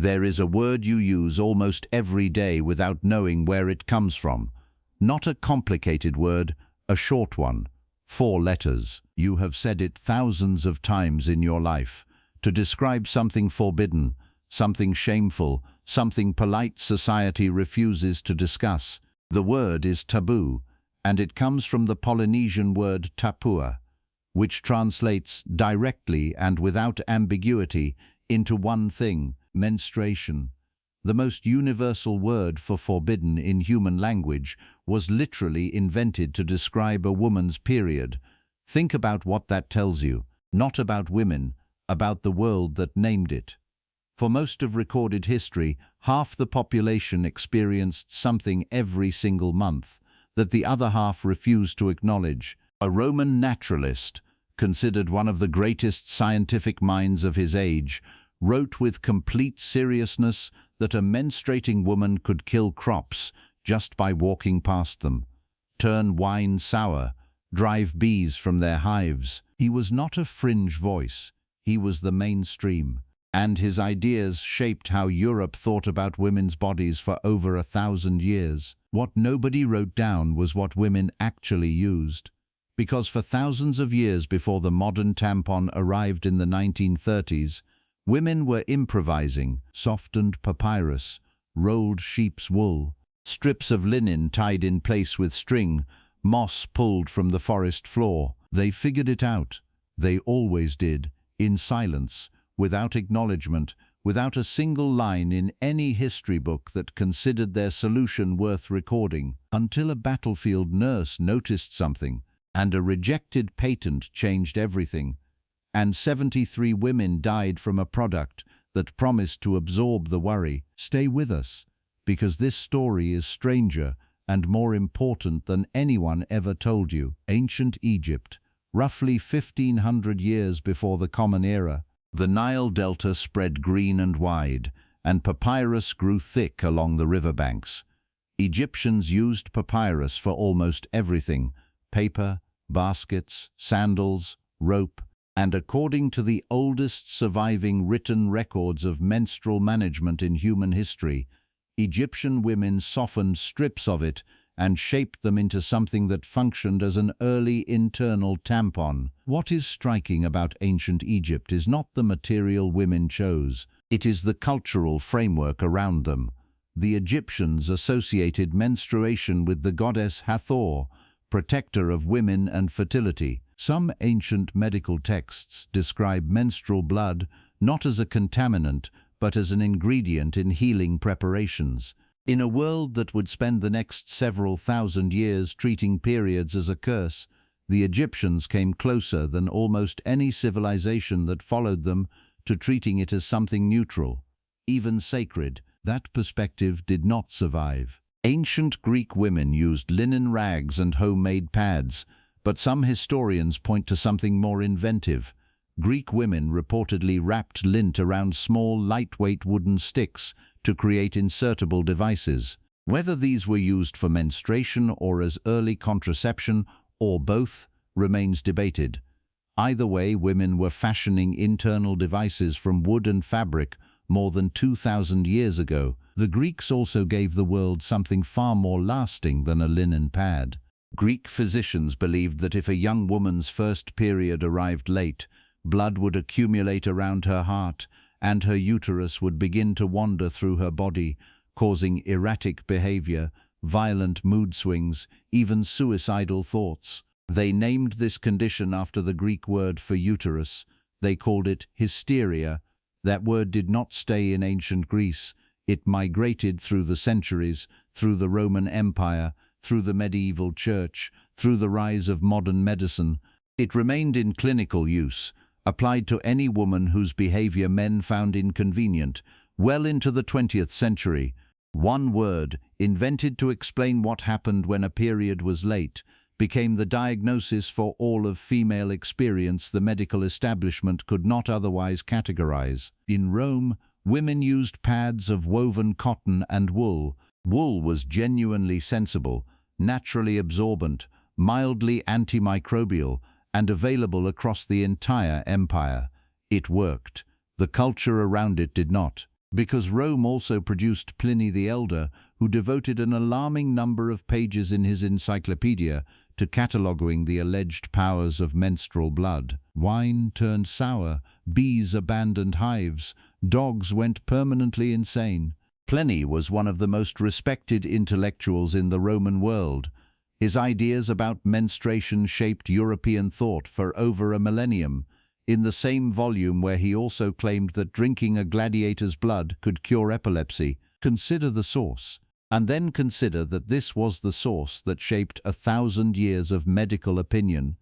There is a word you use almost every day without knowing where it comes from. Not a complicated word, a short one. 4 letters. You have said it thousands of times in your life. To describe something forbidden, something shameful, something polite society refuses to discuss. The word is taboo, and it comes from the Polynesian word tapua, which translates directly and without ambiguity into one thing: menstruation. The most universal word for forbidden in human language was literally invented to describe a woman's period. Think about what that tells you. Not about women, about the world that named it. For most of recorded history, half the population experienced something every single month that the other half refused to acknowledge. A Roman naturalist, considered one of the greatest scientific minds of his age, wrote with complete seriousness that a menstruating woman could kill crops just by walking past them, turn wine sour, drive bees from their hives. He was not a fringe voice, he was the mainstream, and his ideas shaped how Europe thought about women's bodies for over 1,000 years. What nobody wrote down was what women actually used, because for thousands of years before the modern tampon arrived in the 1930s, women were improvising: softened papyrus, rolled sheep's wool, strips of linen tied in place with string, moss pulled from the forest floor. They figured it out. They always did, in silence, without acknowledgement, without a single line in any history book that considered their solution worth recording, until a battlefield nurse noticed something, and a rejected patent changed everything. And 73 women died from a product that promised to absorb the worry. Stay with us, because this story is stranger and more important than anyone ever told you. Ancient Egypt, roughly 1,500 years before the Common Era. The Nile Delta spread green and wide, and papyrus grew thick along the riverbanks. Egyptians used papyrus for almost everything: paper, baskets, sandals, rope, and according to the oldest surviving written records of menstrual management in human history, Egyptian women softened strips of it and shaped them into something that functioned as an early internal tampon. What is striking about ancient Egypt is not the material women chose, it is the cultural framework around them. The Egyptians associated menstruation with the goddess Hathor, protector of women and fertility. Some ancient medical texts describe menstrual blood not as a contaminant, but as an ingredient in healing preparations. In a world that would spend the next several thousand years treating periods as a curse, the Egyptians came closer than almost any civilization that followed them to treating it as something neutral, even sacred. That perspective did not survive. Ancient Greek women used linen rags and homemade pads, but some historians point to something more inventive. Greek women reportedly wrapped lint around small, lightweight wooden sticks to create insertable devices. Whether these were used for menstruation or as early contraception, or both, remains debated. Either way, women were fashioning internal devices from wood and fabric more than 2,000 years ago. The Greeks also gave the world something far more lasting than a linen pad. Greek physicians believed that if a young woman's first period arrived late, blood would accumulate around her heart and her uterus would begin to wander through her body, causing erratic behavior, violent mood swings, even suicidal thoughts. They named this condition after the Greek word for uterus. They called it hysteria. That word did not stay in ancient Greece. It migrated through the centuries, through the Roman Empire, through the medieval church, through the rise of modern medicine. It remained in clinical use, applied to any woman whose behavior men found inconvenient, well into the 20th century. One word, invented to explain what happened when a period was late, became the diagnosis for all of female experience the medical establishment could not otherwise categorize. In Rome, women used pads of woven cotton and wool. Wool was genuinely sensible, naturally absorbent, mildly antimicrobial, and available across the entire empire. It worked. The culture around it did not. Because Rome also produced Pliny the Elder, who devoted an alarming number of pages in his encyclopedia to cataloguing the alleged powers of menstrual blood. Wine turned sour, bees abandoned hives, dogs went permanently insane. Pliny was one of the most respected intellectuals in the Roman world. His ideas about menstruation shaped European thought for over a millennium. In the same volume where he also claimed that drinking a gladiator's blood could cure epilepsy, consider the source. And then consider that this was the source that shaped 1,000 years of medical opinion.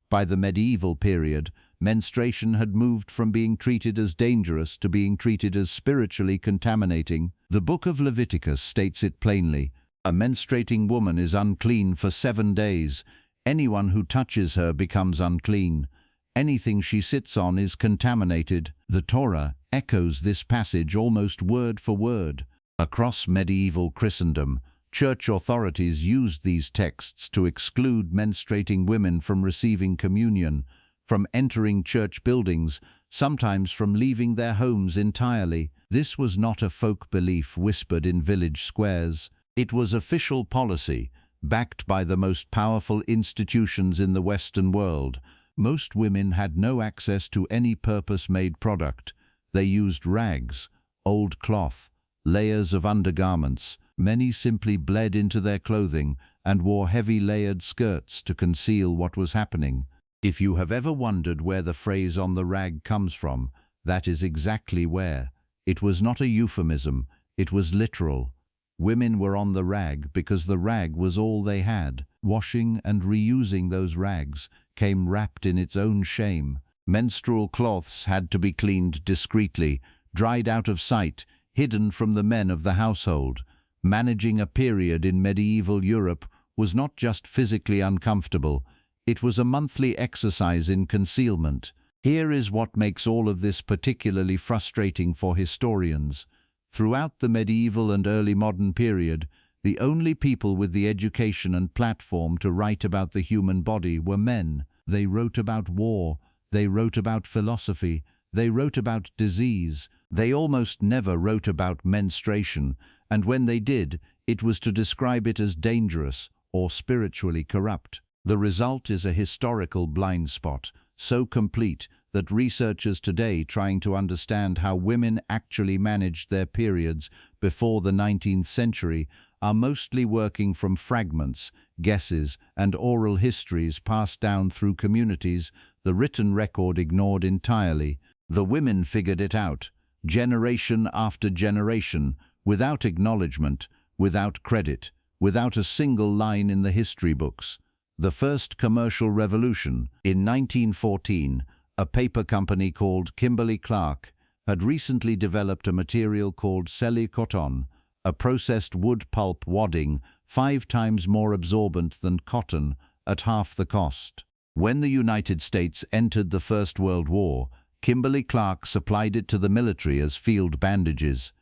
By the medieval period, menstruation had moved from being treated as dangerous to being treated as spiritually contaminating. The book of Leviticus states it plainly. A menstruating woman is unclean for 7 days. Anyone who touches her becomes unclean. Anything she sits on is contaminated. The Torah echoes this passage almost word for word. Across medieval Christendom, church authorities used these texts to exclude menstruating women from receiving communion, from entering church buildings, sometimes from leaving their homes entirely. This was not a folk belief whispered in village squares. It was official policy, backed by the most powerful institutions in the Western world. Most women had no access to any purpose-made product. They used rags, old cloth, layers of undergarments. Many simply bled into their clothing and wore heavy layered skirts to conceal what was happening. If you have ever wondered where the phrase "on the rag" comes from, that is exactly where. It was not a euphemism, it was literal. Women were on the rag because the rag was all they had. Washing and reusing those rags came wrapped in its own shame. Menstrual cloths had to be cleaned discreetly, dried out of sight, hidden from the men of the household. Managing a period in medieval Europe was not just physically uncomfortable, it was a monthly exercise in concealment. Here is what makes all of this particularly frustrating for historians. Throughout the medieval and early modern period, the only people with the education and platform to write about the human body were men. They wrote about war, they wrote about philosophy, they wrote about disease. They almost never wrote about menstruation, and when they did, it was to describe it as dangerous or spiritually corrupt. The result is a historical blind spot, so complete that researchers today trying to understand how women actually managed their periods before the 19th century are mostly working from fragments, guesses, and oral histories passed down through communities, the written record ignored entirely. The women figured it out, generation after generation, without acknowledgement, without credit, without a single line in the history books. The first commercial revolution, in 1914, a paper company called Kimberly-Clark had recently developed a material called cellucotton, a processed wood pulp wadding 5 times more absorbent than cotton at half the cost. When the United States entered the First World War, Kimberly-Clark supplied it to the military as field bandages.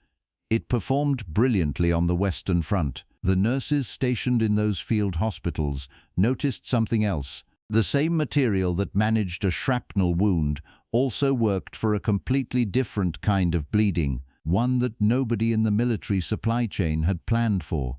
It performed brilliantly on the Western Front. The nurses stationed in those field hospitals noticed something else. The same material that managed a shrapnel wound also worked for a completely different kind of bleeding, one that nobody in the military supply chain had planned for.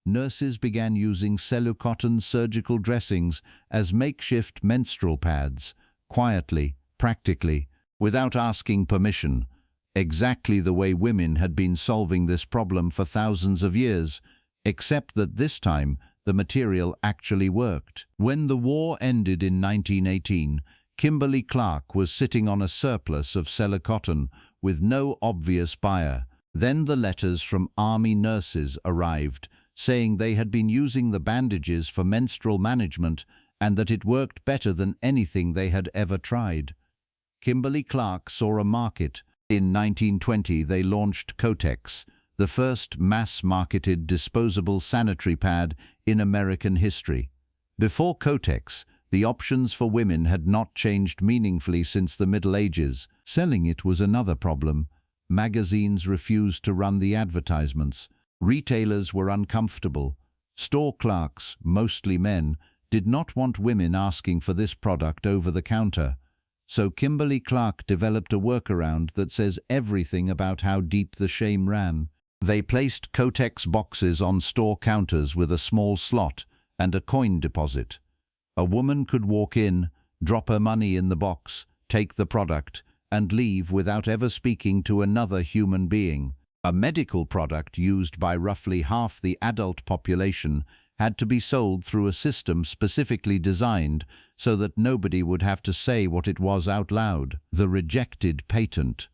Nurses began using cellucotton surgical dressings as makeshift menstrual pads, quietly, practically, without asking permission, exactly the way women had been solving this problem for thousands of years, except that this time the material actually worked. When the war ended in 1918, Kimberly-Clark was sitting on a surplus of cellucotton with no obvious buyer. Then the letters from army nurses arrived, saying they had been using the bandages for menstrual management and that it worked better than anything they had ever tried. Kimberly-Clark saw a market. In 1920, they launched Kotex, the first mass-marketed disposable sanitary pad in American history. Before Kotex, the options for women had not changed meaningfully since the Middle Ages. Selling it was another problem. Magazines refused to run the advertisements. Retailers were uncomfortable. Store clerks, mostly men, did not want women asking for this product over the counter. So Kimberly-Clark developed a workaround that says everything about how deep the shame ran. They placed Kotex boxes on store counters with a small slot and a coin deposit. A woman could walk in, drop her money in the box, take the product, and leave without ever speaking to another human being. A medical product used by roughly half the adult population had to be sold through a system specifically designed so that nobody would have to say what it was out loud. The rejected patent.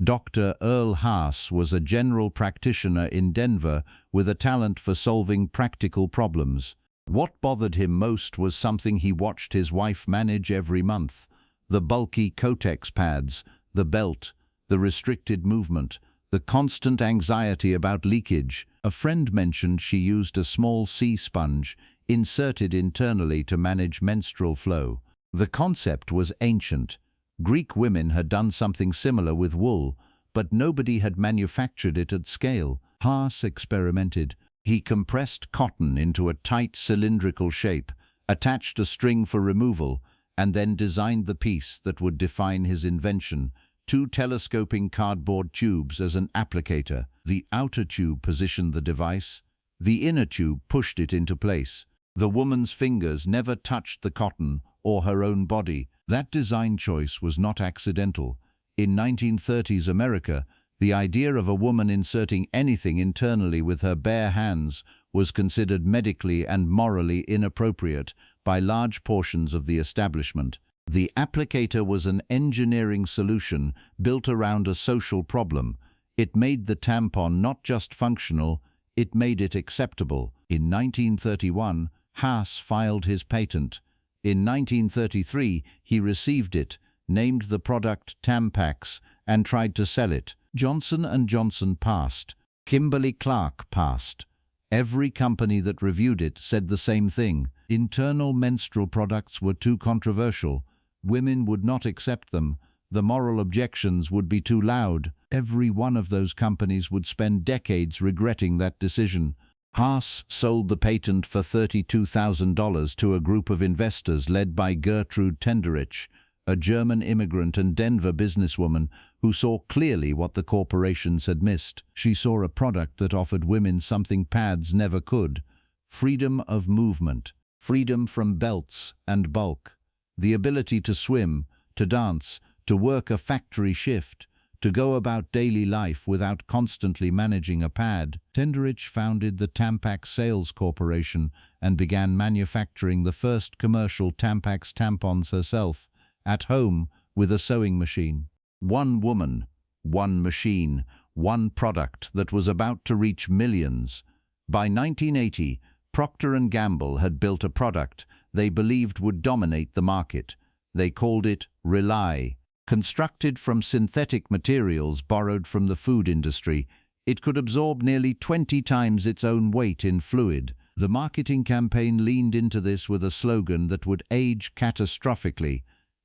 Dr. Earl Haas was a general practitioner in Denver with a talent for solving practical problems. What bothered him most was something he watched his wife manage every month: the bulky Kotex pads, the belt, the restricted movement, the constant anxiety about leakage. A friend mentioned she used a small sea sponge inserted internally to manage menstrual flow. The concept was ancient. Greek women had done something similar with wool, but nobody had manufactured it at scale. Haas experimented. He compressed cotton into a tight cylindrical shape, attached a string for removal, and then designed the piece that would define his invention: two telescoping cardboard tubes as an applicator. The outer tube positioned the device. The inner tube pushed it into place. The woman's fingers never touched the cotton or her own body. That design choice was not accidental. In 1930s America, the idea of a woman inserting anything internally with her bare hands was considered medically and morally inappropriate by large portions of the establishment. The applicator was an engineering solution built around a social problem. It made the tampon not just functional, it made it acceptable. In 1931, Haas filed his patent. In 1933, he received it, named the product Tampax, and tried to sell it. Johnson & Johnson passed. Kimberly-Clark passed. Every company that reviewed it said the same thing. Internal menstrual products were too controversial. Women would not accept them. The moral objections would be too loud. Every one of those companies would spend decades regretting that decision. Haas sold the patent for $32,000 to a group of investors led by Gertrude Tenderich, a German immigrant and Denver businesswoman who saw clearly what the corporations had missed. She saw a product that offered women something pads never could: freedom of movement, freedom from belts and bulk, the ability to swim, to dance, to work a factory shift, to go about daily life without constantly managing a pad. Tenderich founded the Tampax Sales Corporation and began manufacturing the first commercial Tampax tampons herself, at home with a sewing machine. One woman, one machine, one product that was about to reach millions. By 1980, Procter & Gamble had built a product they believed would dominate the market. They called it Rely. Constructed from synthetic materials borrowed from the food industry, it could absorb nearly 20 times its own weight in fluid. The marketing campaign leaned into this with a slogan that would age catastrophically: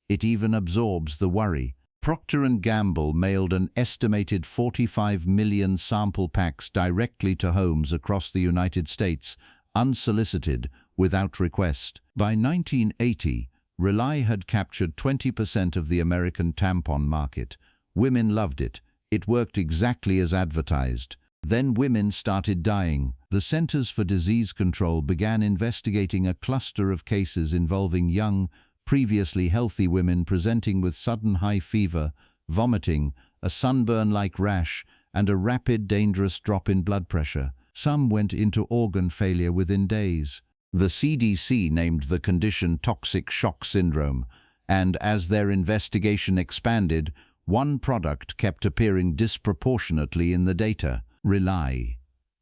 "It even absorbs the worry." Procter & Gamble mailed an estimated 45 million sample packs directly to homes across the United States, unsolicited, without request. By 1980, Rely had captured 20% of the American tampon market. Women loved it. It worked exactly as advertised. Then women started dying. The Centers for Disease Control began investigating a cluster of cases involving young, previously healthy women presenting with sudden high fever, vomiting, a sunburn-like rash, and a rapid, dangerous drop in blood pressure. Some went into organ failure within days. The CDC named the condition toxic shock syndrome, and as their investigation expanded, one product kept appearing disproportionately in the data: Rely.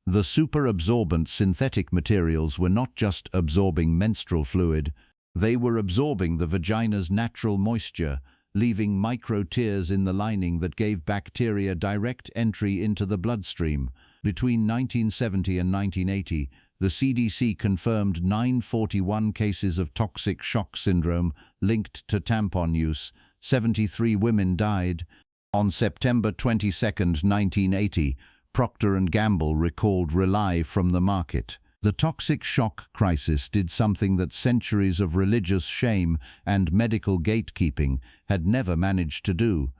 The super-absorbent synthetic materials were not just absorbing menstrual fluid, they were absorbing the vagina's natural moisture, leaving micro-tears in the lining that gave bacteria direct entry into the bloodstream. Between 1970 and 1980, the CDC confirmed 941 cases of toxic shock syndrome linked to tampon use. 73 women died. On September 22, 1980, Procter & Gamble recalled Rely from the market. The toxic shock crisis did something that centuries of religious shame and medical gatekeeping had never managed to do.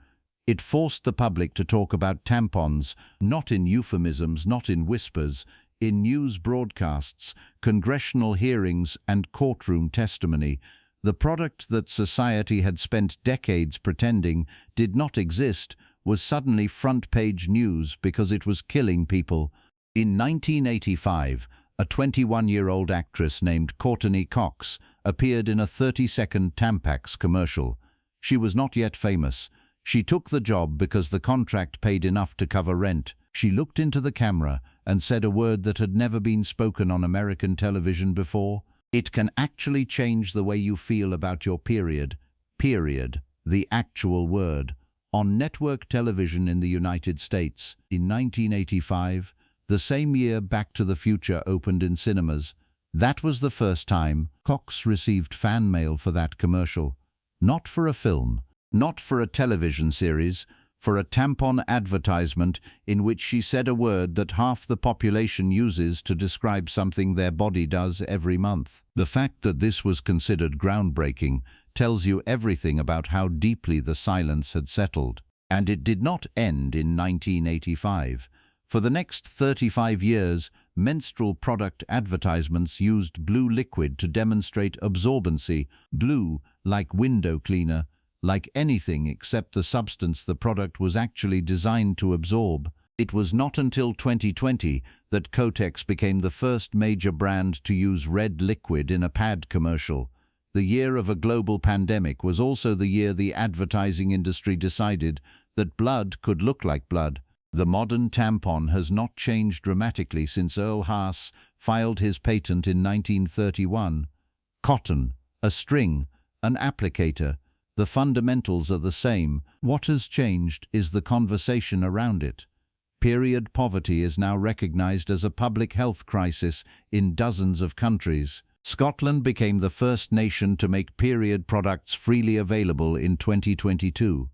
It forced the public to talk about tampons, not in euphemisms, not in whispers, in news broadcasts, congressional hearings, and courtroom testimony. The product that society had spent decades pretending did not exist was suddenly front-page news because it was killing people. In 1985, a 21-year-old actress named Courtney Cox appeared in a 30-second Tampax commercial. She was not yet famous. She took the job because the contract paid enough to cover rent. She looked into the camera and said a word that had never been spoken on American television before. It can actually change the way you feel about your period. Period. The actual word. On network television in the United States. In 1985, the same year Back to the Future opened in cinemas. That was the first time Cox received fan mail for that commercial. Not for a film, not for a television series, for a tampon advertisement in which she said a word that half the population uses to describe something their body does every month. The fact that this was considered groundbreaking tells you everything about how deeply the silence had settled. And it did not end in 1985. For the next 35 years, menstrual product advertisements used blue liquid to demonstrate absorbency. Blue, like window cleaner, like anything except the substance the product was actually designed to absorb. It was not until 2020 that Kotex became the first major brand to use red liquid in a pad commercial. The year of a global pandemic was also the year the advertising industry decided that blood could look like blood. The modern tampon has not changed dramatically since Earl Haas filed his patent in 1931. Cotton, a string, an applicator, the fundamentals are the same. What has changed is the conversation around it. Period poverty is now recognized as a public health crisis in dozens of countries. Scotland became the first nation to make period products freely available in 2022.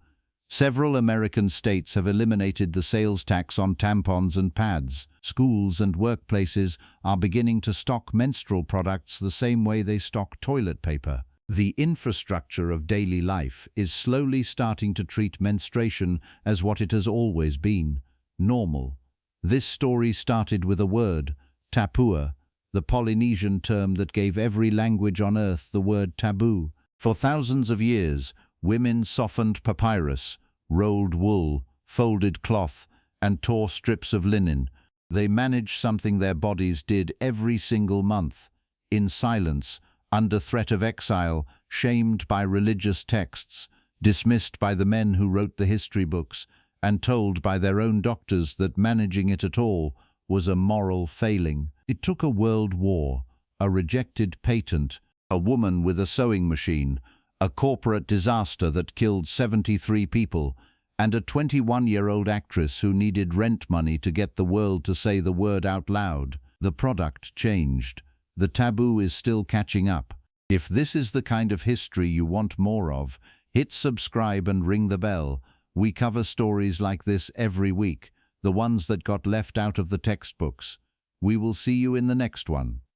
Several American states have eliminated the sales tax on tampons and pads. Schools and workplaces are beginning to stock menstrual products the same way they stock toilet paper. The infrastructure of daily life is slowly starting to treat menstruation as what it has always been, normal. This story started with a word, tapua, the Polynesian term that gave every language on earth the word taboo. For thousands of years, women softened papyrus, rolled wool, folded cloth, and tore strips of linen. They managed something their bodies did every single month, in silence, under threat of exile, shamed by religious texts, dismissed by the men who wrote the history books, and told by their own doctors that managing it at all was a moral failing. It took a world war, a rejected patent, a woman with a sewing machine, a corporate disaster that killed 73 people, and a 21-year-old actress who needed rent money to get the world to say the word out loud. The product changed. The taboo is still catching up. If this is the kind of history you want more of, hit subscribe and ring the bell. We cover stories like this every week, the ones that got left out of the textbooks. We will see you in the next one.